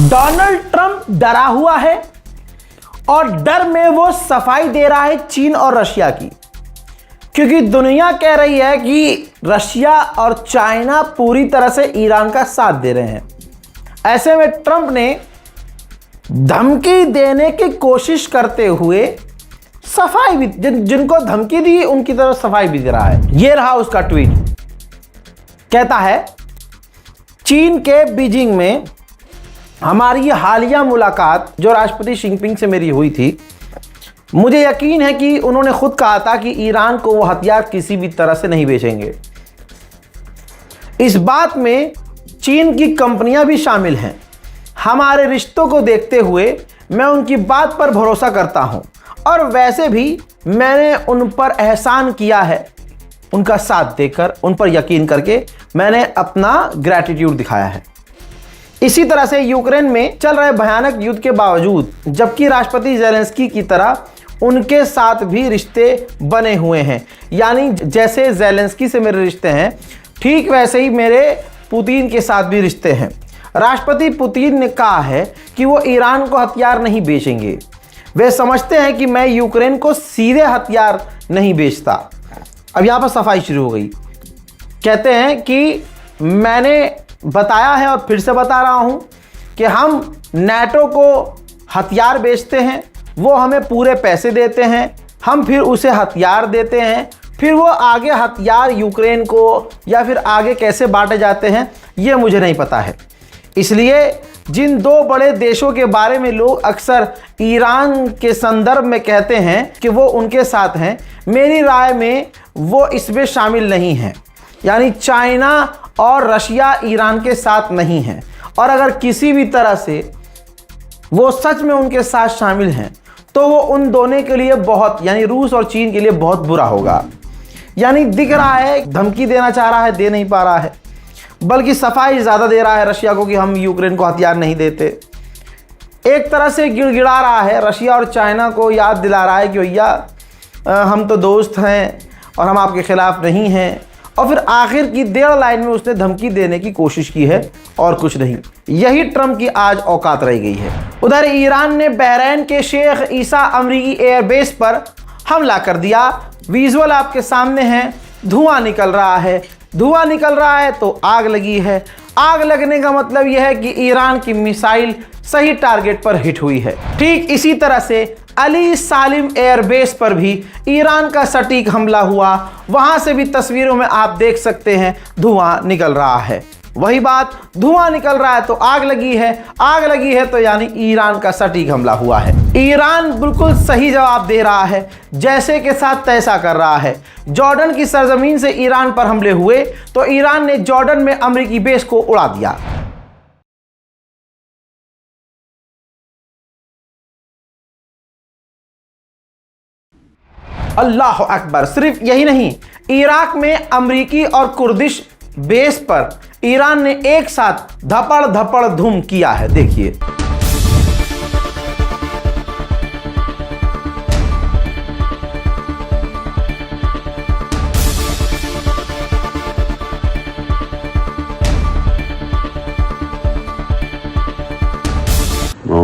Donald Trump डरा हुआ है और डर में वो सफाई दे रहा है चीन और रशिया की, क्योंकि दुनिया कह रही है कि रशिया और चाइना पूरी तरह से ईरान का साथ दे रहे हैं। ऐसे में ट्रंप ने धमकी देने की कोशिश करते हुए सफाई भी, जिनको धमकी दी उनकी तरफ सफाई भी दे रहा है। यह रहा उसका ट्वीट। कहता है, चीन के बीजिंग में हमारी हालिया मुलाकात जो राष्ट्रपति जिनपिंग से मेरी हुई थी, मुझे यकीन है कि उन्होंने खुद कहा था कि ईरान को वो हथियार किसी भी तरह से नहीं बेचेंगे। इस बात में चीन की कंपनियां भी शामिल हैं। हमारे रिश्तों को देखते हुए मैं उनकी बात पर भरोसा करता हूं और वैसे भी मैंने उन पर एहसान किया है। उनका साथ देकर, उन पर यकीन करके मैंने अपना ग्रैटिट्यूड दिखाया है। इसी तरह से यूक्रेन में चल रहे भयानक युद्ध के बावजूद, जबकि राष्ट्रपति ज़ेलेंस्की की तरह उनके साथ भी रिश्ते बने हुए हैं, यानी जैसे ज़ेलेंस्की से मेरे रिश्ते हैं, ठीक वैसे ही मेरे पुतिन के साथ भी रिश्ते हैं। राष्ट्रपति पुतिन ने कहा है कि वो ईरान को हथियार नहीं बेचेंगे। वे समझते हैं कि मैं यूक्रेन को सीधे हथियार नहीं बेचता। अब यहाँ पर सफाई शुरू हो गई। कहते हैं कि मैंने बताया है और फिर से बता रहा हूं कि हम नाटो को हथियार बेचते हैं, वो हमें पूरे पैसे देते हैं, हम फिर उसे हथियार देते हैं, फिर वो आगे हथियार यूक्रेन को या फिर आगे कैसे बांटे जाते हैं ये मुझे नहीं पता है। इसलिए जिन दो बड़े देशों के बारे में लोग अक्सर ईरान के संदर्भ में कहते हैं कि वो उनके साथ हैं, मेरी राय में वो इसमें शामिल नहीं हैं। यानी चाइना और रशिया ईरान के साथ नहीं हैं, और अगर किसी भी तरह से वो सच में उनके साथ शामिल हैं तो वो उन दोनों के लिए बहुत, यानी रूस और चीन के लिए बहुत बुरा होगा। यानी दिख रहा है धमकी देना चाह रहा है, दे नहीं पा रहा है, बल्कि सफाई ज़्यादा दे रहा है रशिया को कि हम यूक्रेन को हथियार नहीं देते। एक तरह से गिड़गिड़ा रहा है, रशिया और चाइना को याद दिला रहा है कि भैया हम तो दोस्त हैं और हम आपके खिलाफ नहीं हैं। और फिर आखिर की 1.5 लाइन में उसने धमकी देने की कोशिश की है और कुछ नहीं। यही ट्रंप की आज औकात रह गई है। उधर ईरान ने बहरीन के शेख ईसा अमरीकी एयरबेस पर हमला कर दिया। विजुअल आपके सामने है, धुआं निकल रहा है। धुआं निकल रहा है तो आग लगी है। आग लगने का मतलब यह है कि ईरान की मिसाइल सही टारगेट पर हिट हुई है। ठीक इसी तरह से अली सालिम एयरबेस पर भी ईरान का सटीक हमला हुआ। वहां से भी तस्वीरों में आप देख सकते हैं धुआं निकल रहा है। वही बात, धुआं निकल रहा है तो आग लगी है, आग लगी है तो यानी ईरान का सटीक हमला हुआ है। ईरान बिल्कुल सही जवाब दे रहा है, जैसे के साथ तैसा कर रहा है। जॉर्डन की सरजमीन से ईरान पर हमले हुए तो ईरान ने जॉर्डन में अमेरिकी बेस को उड़ा दिया। अल्लाह अकबर। सिर्फ यही नहीं, इराक में अमरीकी और कुर्दिश बेस पर ईरान ने एक साथ धपड़ धपड़ धूम किया है। देखिए,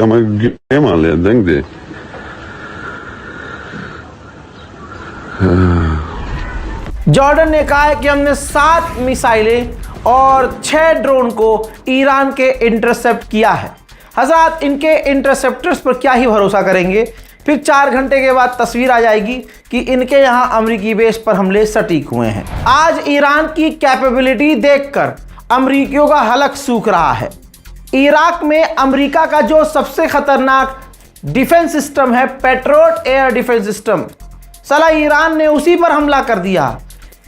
हमें गेम आ ले देंग दे जॉर्डन ने कहा है कि हमने 7 मिसाइलें और 6 ड्रोन को ईरान के इंटरसेप्ट किया है। हज़रात, इनके इंटरसेप्टर्स पर क्या ही भरोसा करेंगे। फिर 4 घंटे के बाद तस्वीर आ जाएगी कि इनके यहाँ अमेरिकी बेस पर हमले सटीक हुए हैं। आज ईरान की कैपेबिलिटी देखकर अमेरिकियों का हलक सूख रहा है। इराक में अमेरिका का जो सबसे खतरनाक डिफेंस सिस्टम है, पेट्रियट एयर डिफेंस सिस्टम, साला ईरान ने उसी पर हमला कर दिया।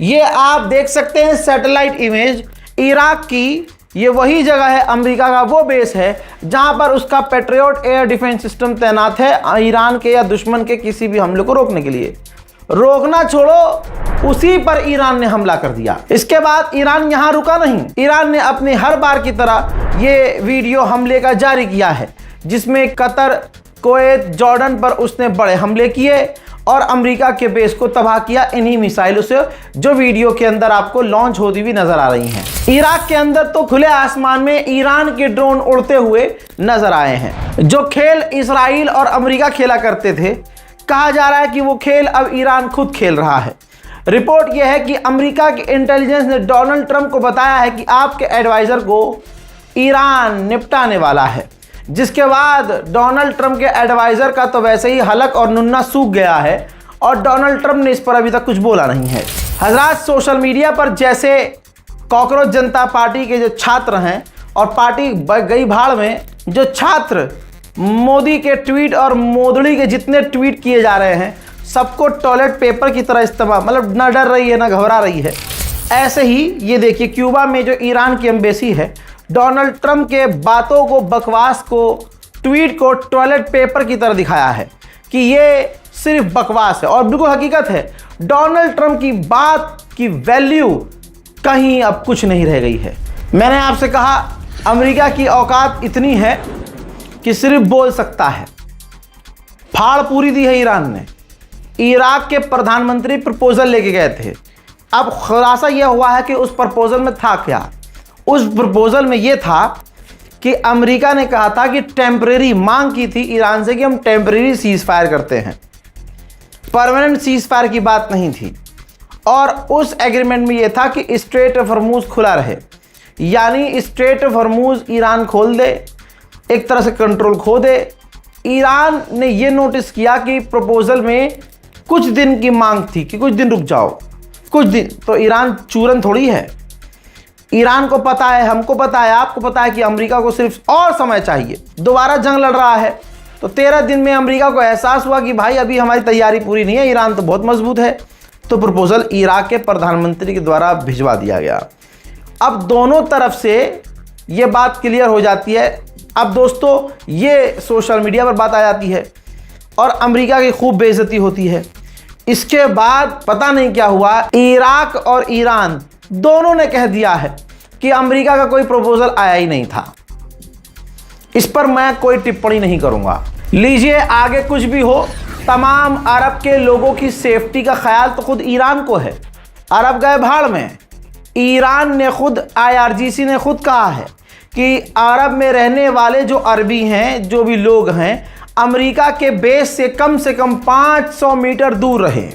ये आप देख सकते हैं सैटेलाइट इमेज इराक की ये वही जगह है, अमेरिका का वो बेस है जहां पर उसका पैट्रियट एयर डिफेंस सिस्टम तैनात है ईरान के या दुश्मन के किसी भी हमले को रोकने के लिए। रोकना छोड़ो, उसी पर ईरान ने हमला कर दिया। इसके बाद ईरान यहां रुका नहीं, ईरान ने अपने हर बार की तरह ये वीडियो हमले का जारी किया है, जिसमें कतर, कुवैत, जॉर्डन पर उसने बड़े हमले किए और अमेरिका के बेस को तबाह किया इन्हीं मिसाइलों से, जो वीडियो के अंदर आपको लॉन्च होती हुई नजर आ रही हैं। इराक के अंदर तो खुले आसमान में ईरान के ड्रोन उड़ते हुए नजर आए हैं। जो खेल इजराइल और अमेरिका खेला करते थे, कहा जा रहा है कि वो खेल अब ईरान खुद खेल रहा है। रिपोर्ट यह है कि अमेरिका की इंटेलिजेंस ने डोनाल्ड ट्रंप को बताया है कि आपके एडवाइजर को ईरान निपटाने वाला है, जिसके बाद डोनाल्ड ट्रंप के एडवाइजर का तो वैसे ही हलक और नुन्ना सूख गया है और डोनाल्ड ट्रंप ने इस पर अभी तक कुछ बोला नहीं है। हजरात, सोशल मीडिया पर जैसे कॉकरोच जनता पार्टी के जो छात्र हैं और पार्टी गई भाड़ में जो छात्र मोदी के ट्वीट और मोदड़ी के जितने ट्वीट किए जा रहे हैं, सबको टॉयलेट पेपर की तरह इस्तेमाल, मतलब ना डर रही है ना घबरा रही है। ऐसे ही ये देखिए क्यूबा में जो ईरान की एम्बेसी है, डोनाल्ड ट्रंप के बातों को, बकवास को, ट्वीट को टॉयलेट पेपर की तरह दिखाया है कि ये सिर्फ बकवास है और बिल्कुल हकीकत है। डोनाल्ड ट्रंप की बात की वैल्यू कहीं अब कुछ नहीं रह गई है। मैंने आपसे कहा अमेरिका की औकात इतनी है कि सिर्फ बोल सकता है। फाड़ पूरी दी है ईरान ने। इराक के प्रधानमंत्री प्रपोजल लेके गए थे। अब खुलासा यह हुआ है कि उस प्रपोजल में था क्या। उस प्रपोजल में यह था कि अमेरिका ने कहा था कि टेम्परेरी मांग की थी ईरान से कि हम टेम्परेरी सीज फायर करते हैं, परमानेंट सीज फायर की बात नहीं थी। और उस एग्रीमेंट में यह था कि स्ट्रेट ऑफ हॉर्मुज खुला रहे, यानी स्ट्रेट ऑफ हॉर्मुज ईरान खोल दे, एक तरह से कंट्रोल खो दे। ईरान ने यह नोटिस किया कि प्रपोजल में कुछ दिन की मांग थी कि कुछ दिन रुक जाओ, कुछ दिन। तो ईरान चूरन थोड़ी है। ईरान को पता है, हमको पता है, आपको पता है कि अमेरिका को सिर्फ और समय चाहिए। दोबारा जंग लड़ रहा है तो 13 दिन में अमेरिका को एहसास हुआ कि भाई अभी हमारी तैयारी पूरी नहीं है, ईरान तो बहुत मजबूत है। तो प्रपोजल इराक के प्रधानमंत्री के द्वारा भिजवा दिया गया। अब दोनों तरफ से ये बात क्लियर हो जाती है। अब दोस्तों ये सोशल मीडिया पर बात आ जाती है और अमेरिका की खूब बेइज्जती होती है। इसके बाद पता नहीं क्या हुआ, इराक और ईरान दोनों ने कह दिया है कि अमेरिका का कोई प्रपोजल आया ही नहीं था। इस पर मैं कोई टिप्पणी नहीं करूंगा। लीजिए, आगे कुछ भी हो, तमाम अरब के लोगों की सेफ्टी का ख्याल तो खुद ईरान को है। अरब गए भाड़ में। ईरान ने खुद, IRGC ने खुद कहा है कि अरब में रहने वाले जो अरबी हैं, जो भी लोग हैं, अमेरिका के बेस से कम 500 मीटर दूर रहे।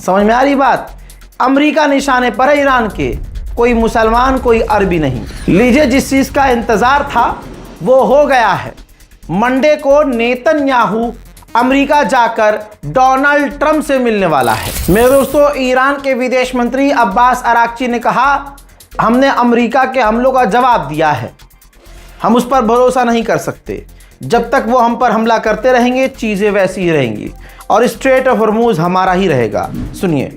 समझ में आ रही बात? अमेरिका निशाने पर है ईरान के, कोई मुसलमान, कोई अरबी नहीं। लीजिए, जिस चीज़ का इंतज़ार था वो हो गया है। मंडे को नेतन्याहू अमेरिका जाकर डोनाल्ड ट्रंप से मिलने वाला है। मेरे दोस्तों, ईरान के विदेश मंत्री अब्बास अराक्ची ने कहा, हमने अमेरिका के हमलों का जवाब दिया है, हम उस पर भरोसा नहीं कर सकते। जब तक वो हम पर हमला करते रहेंगे चीज़ें वैसी ही रहेंगी और स्ट्रेट ऑफ हॉर्मुज हमारा ही रहेगा। सुनिए।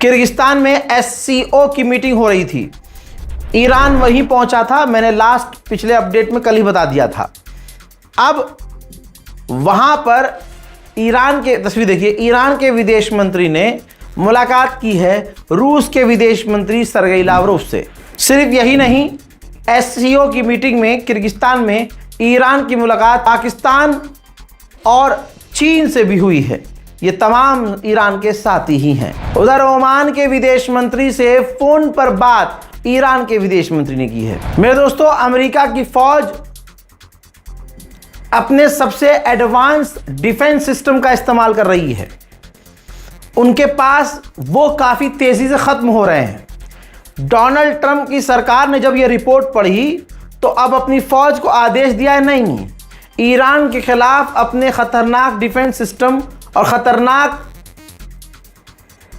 किर्गिस्तान में SCO की मीटिंग हो रही थी। ईरान वहीं पहुंचा था। मैंने लास्ट पिछले अपडेट में कल ही बता दिया था। अब वहां पर ईरान के, तस्वीर देखिए, ईरान के विदेश मंत्री ने मुलाकात की है रूस के विदेश मंत्री सरगेई लावरोव से। सिर्फ यही नहीं, SCO की मीटिंग में किर्गिस्तान में ईरान की मुलाकात पाकिस्तान और चीन से भी हुई है। ये तमाम ईरान के साथी ही हैं। उधर ओमान के विदेश मंत्री से फोन पर बात ईरान के विदेश मंत्री ने की है। मेरे दोस्तों, अमेरिका की फौज अपने सबसे एडवांस डिफेंस सिस्टम का इस्तेमाल कर रही है उनके पास वो काफ़ी तेज़ी से ख़त्म हो रहे हैं। डोनाल्ड ट्रंप की सरकार ने जब ये रिपोर्ट पढ़ी तो अब अपनी फ़ौज को आदेश दिया है, नहीं, ईरान के ख़िलाफ़ अपने ख़तरनाक डिफेंस सिस्टम और ख़तरनाक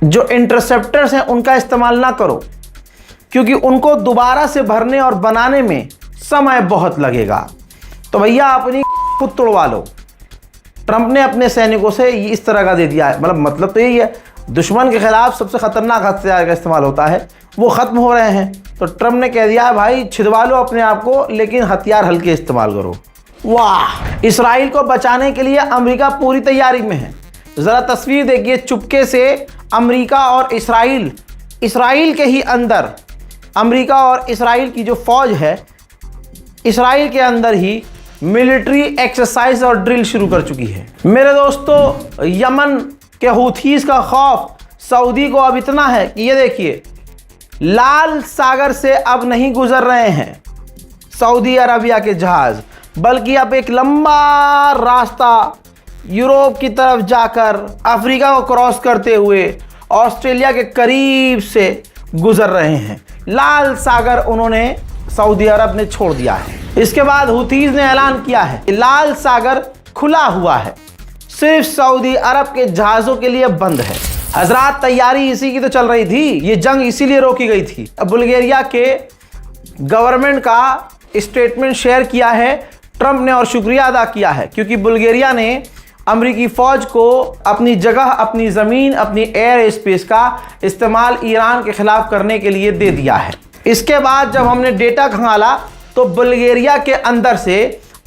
जो इंटरसेप्टर्स हैं उनका इस्तेमाल ना करो, क्योंकि उनको दोबारा से भरने और बनाने में समय बहुत लगेगा। तो भैया अपनी खुद तोड़वा लो। ट्रंप ने अपने सैनिकों से इस तरह का दे दिया है, मतलब तो यही है, दुश्मन के खिलाफ सबसे खतरनाक हथियार का इस्तेमाल होता है, वो ख़त्म हो रहे हैं। तो ट्रंप ने कह दिया है भाई छिदवा लो अपने आप को, लेकिन हथियार हल्के इस्तेमाल करो। वाह, इसराइल को बचाने के लिए अमेरिका पूरी तैयारी में है। ज़रा तस्वीर देखिए, चुपके से अमेरिका और इसराइल के ही अंदर, अमेरिका और इसराइल की जो फ़ौज है इसराइल के अंदर ही मिलिट्री एक्सरसाइज और ड्रिल शुरू कर चुकी है। मेरे दोस्तों, यमन के हूथीज़ का खौफ सऊदी को अब इतना है कि ये देखिए, लाल सागर से अब नहीं गुजर रहे हैं सऊदी अरबिया के जहाज़, बल्कि अब एक लंबा रास्ता यूरोप की तरफ जाकर अफ्रीका को क्रॉस करते हुए ऑस्ट्रेलिया के करीब से गुजर रहे हैं। लाल सागर उन्होंने सऊदी अरब ने छोड़ दिया है। इसके बाद हुतीज़ ने ऐलान किया है कि लाल सागर खुला हुआ है, सिर्फ सऊदी अरब के जहाज़ों के लिए बंद है। हजरात, तैयारी इसी की तो चल रही थी, ये जंग इसीलिए रोकी गई थी। अब बुल्गारिया के गवर्नमेंट का स्टेटमेंट शेयर किया है ट्रंप ने और शुक्रिया अदा किया है, क्योंकि बुल्गारिया ने अमेरिकी फ़ौज को अपनी जगह, अपनी ज़मीन, अपनी एयर स्पेस का इस्तेमाल ईरान के ख़िलाफ़ करने के लिए दे दिया है। इसके बाद जब हमने डेटा खंगाला तो बुल्गारिया के अंदर से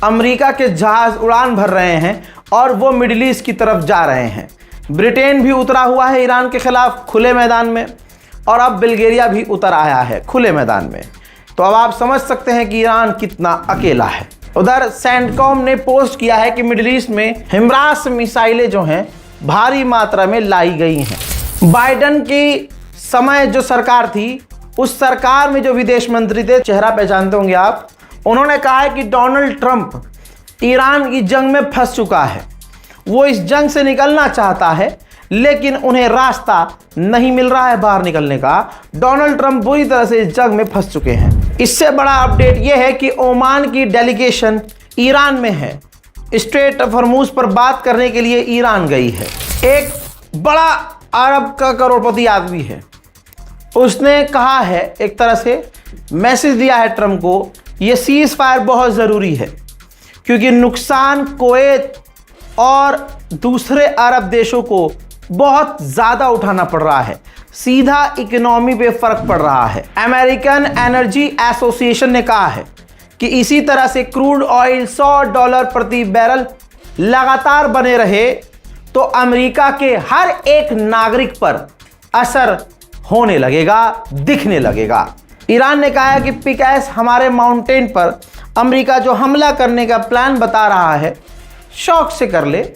अमेरिका के जहाज़ उड़ान भर रहे हैं और वो मिडिल ईस्ट की तरफ जा रहे हैं। ब्रिटेन भी उतरा हुआ है ईरान के ख़िलाफ़ खुले मैदान में, और अब बुल्गारिया भी उतर आया है खुले मैदान में। तो अब आप समझ सकते हैं कि ईरान कितना अकेला है। उधर सेंटकॉम ने पोस्ट किया है कि मिडिल ईस्ट में हिमरास मिसाइलें जो हैं भारी मात्रा में लाई गई हैं। बाइडन की समय जो सरकार थी, उस सरकार में जो विदेश मंत्री थे, चेहरा पहचानते होंगे आप, उन्होंने कहा है कि डोनाल्ड ट्रंप ईरान की जंग में फंस चुका है, वो इस जंग से निकलना चाहता है लेकिन उन्हें रास्ता नहीं मिल रहा है बाहर निकलने का। डोनाल्ड ट्रंप बुरी तरह से इस जंग में फंस चुके हैं। इससे बड़ा अपडेट यह है कि ओमान की डेलीगेशन ईरान में है, स्ट्रेट ऑफ हॉर्मुज पर बात करने के लिए ईरान गई है। एक बड़ा अरब का करोड़पति आदमी है, उसने कहा है, एक तरह से मैसेज दिया है ट्रंप को, ये सीज़ फायर बहुत ज़रूरी है, क्योंकि नुकसान कुवैत और दूसरे अरब देशों को बहुत ज़्यादा उठाना पड़ रहा है, सीधा इकोनॉमी पे फ़र्क पड़ रहा है। अमेरिकन एनर्जी एसोसिएशन ने कहा है कि इसी तरह से क्रूड ऑयल $100 प्रति बैरल लगातार बने रहे तो अमेरिका के हर एक नागरिक पर असर होने लगेगा, दिखने लगेगा। ईरान ने कहा है कि पिकैस हमारे माउंटेन पर अमेरिका जो हमला करने का प्लान बता रहा है, शौक से कर ले,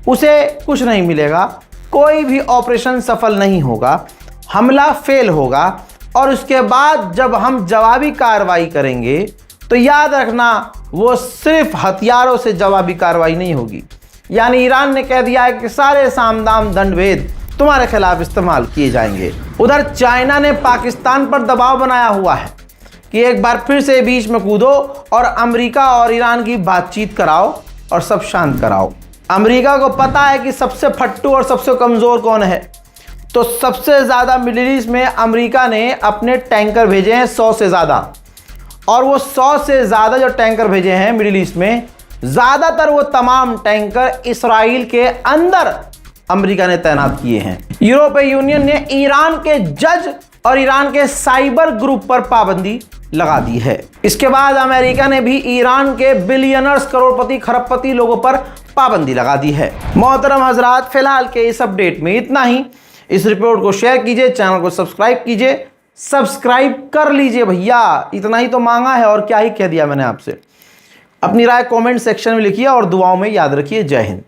उसे कुछ नहीं मिलेगा, कोई भी ऑपरेशन सफल नहीं होगा, हमला फेल होगा, और उसके बाद जब हम जवाबी कार्रवाई करेंगे तो याद रखना वो सिर्फ हथियारों से जवाबी कार्रवाई नहीं होगी। यानी ईरान ने कह दिया है कि सारे सामदाम दंडभेद तुम्हारे खिलाफ इस्तेमाल किए जाएंगे। उधर चाइना ने पाकिस्तान पर दबाव बनाया हुआ है कि एक बार फिर से बीच में कूदो और अमेरिका और ईरान की बातचीत कराओ और सब शांत कराओ। अमेरिका को पता है कि सबसे फट्टू और सबसे कमज़ोर कौन है, तो सबसे ज़्यादा मिडिल ईस्ट में अमेरिका ने अपने टैंकर भेजे हैं 100 से ज़्यादा, और वो 100 से ज़्यादा जो टैंकर भेजे हैं मिडिल ईस्ट में, ज़्यादातर वो तमाम टैंकर इसराइल के अंदर अमेरिका ने तैनात किए हैं। यूरोपीय यूनियन ने ईरान के जज और ईरान के साइबर ग्रुप पर पाबंदी लगा दी है। इसके बाद अमेरिका ने भी ईरान के बिलियनर्स, करोड़पति, खरबपति लोगों पर पाबंदी लगा दी है। मोहतरम हजरात, फिलहाल के इस अपडेट में इतना ही। इस रिपोर्ट को शेयर कीजिए, चैनल को सब्सक्राइब कीजिए, सब्सक्राइब कर लीजिए भैया, इतना ही तो मांगा है और क्या ही कह दिया मैंने आपसे। अपनी राय कमेंट सेक्शन में लिखिए और दुआओं में याद रखिए। जय हिंद।